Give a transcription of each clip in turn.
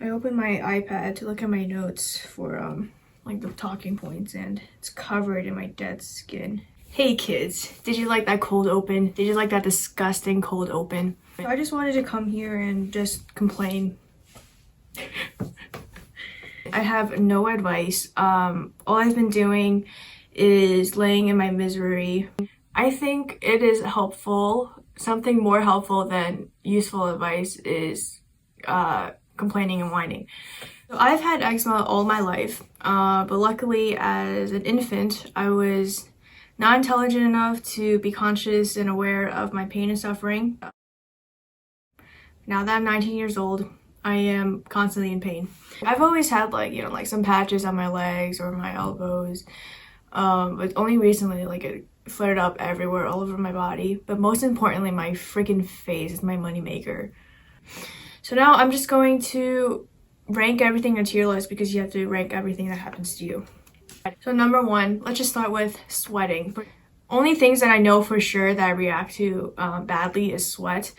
I opened my iPad to look at my notes for like the talking points, and it's covered in my dead skin. Hey kids, did you like that cold open? Did you like that disgusting cold open? I just wanted to come here and just complain. I have no advice. All I've been doing is laying in my misery. I think it is helpful. Something more helpful than useful advice is complaining and whining. So I've had eczema all my life, but luckily as an infant, I was not intelligent enough to be conscious and aware of my pain and suffering. Now that I'm 19 years old, I am constantly in pain. I've always had like some patches on my legs or my elbows, but only recently it flared up everywhere, all over my body. But most importantly, my freaking face is my moneymaker. So now I'm just going to rank everything on tier list because you have to rank everything that happens to you. So number one, let's just start with sweating. Only things that I know for sure that I react to badly is sweat.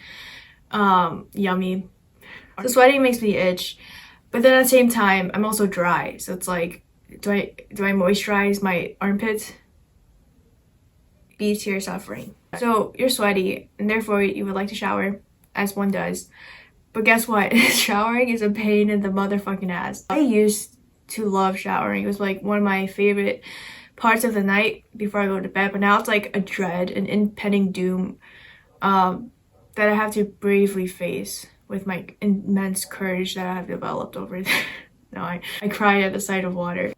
Yummy. So sweating makes me itch, but then at the same time, I'm also dry. So it's like, do I moisturize my armpits? B tier suffering. So you're sweaty and therefore you would like to shower, as one does. But guess what? Showering is a pain in the motherfucking ass. I used to love showering. It was like one of my favorite parts of the night before I go to bed. But now it's like a dread, an impending doom that I have to bravely face with my immense courage that I have developed over there. No, I cried at the sight of water.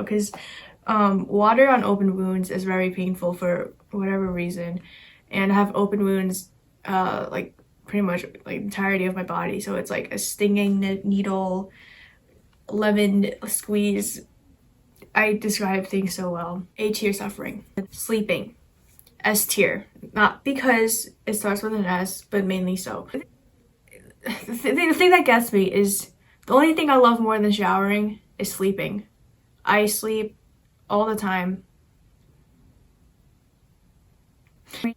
Because water on open wounds is very painful for whatever reason, and I have open wounds like pretty much like the entirety of my body, so it's like a stinging needle, lemon squeeze. I describe things so well. A tier suffering. Sleeping. S tier. Not because it starts with an S, but mainly so. The thing that gets me is the only thing I love more than showering is sleeping. I sleep all the time.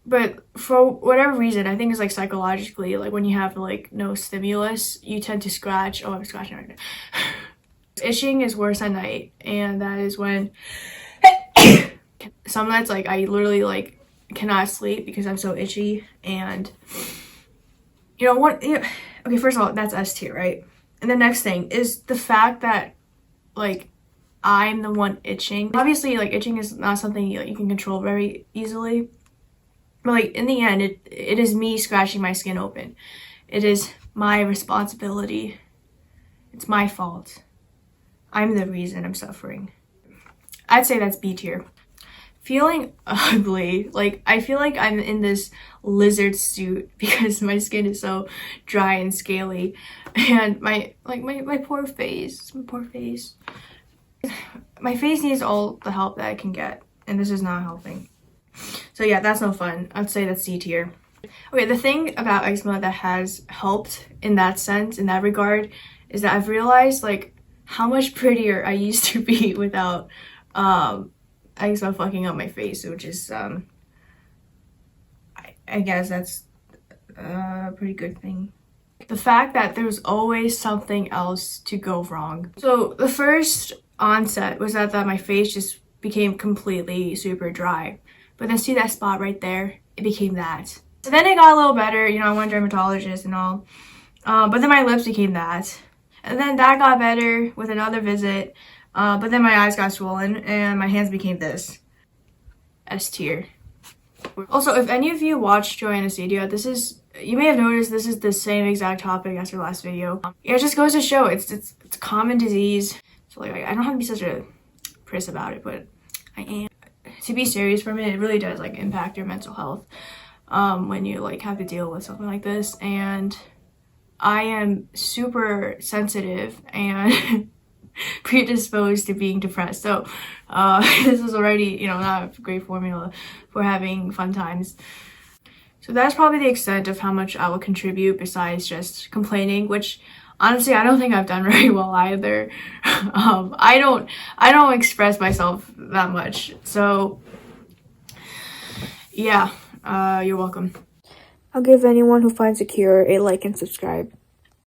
But for whatever reason, I think it's like psychologically, like when you have like no stimulus, you tend to scratch. Oh, I'm scratching right now. Itching is worse at night, and that is when some nights like I literally like cannot sleep because I'm so itchy. And you know what? Okay, first of all, that's S tier, right? And the next thing is the fact that like I'm the one itching. Obviously, like itching is not something you can control very easily. But like in the end, it is me scratching my skin open. It is my responsibility. It's my fault. I'm the reason I'm suffering. I'd say that's B tier. Feeling ugly. Like I feel like I'm in this lizard suit because my skin is so dry and scaly. And my poor face. My poor face. My face needs all the help that I can get, and this is not helping. So yeah, that's no fun. I'd say that's C tier. Okay, the thing about eczema that has helped in that sense, in that regard, is that I've realized like how much prettier I used to be without eczema fucking up my face, which is I guess that's a pretty good thing. The fact that there's always something else to go wrong. So the first onset was that my face just became completely super dry. But then see that spot right there? It became that. So then it got a little better, you know, I went to a dermatologist and all. But then my lips became that. And then that got better with another visit. But then my eyes got swollen and my hands became this. S tier. Also, if any of you watched Joanna's video, you may have noticed this is the same exact topic as her last video. Yeah, it just goes to show it's a common disease. So like I don't have to be such a priss about it, but I am. To be serious for a minute, it really does like impact your mental health when you like have to deal with something like this. And I am super sensitive and predisposed to being depressed. So this is already, you know, not a great formula for having fun times. So that's probably the extent of how much I will contribute besides just complaining, which honestly I don't think I've done very well either. I don't express myself that much. So yeah, you're welcome. I'll give anyone who finds a cure a like and subscribe.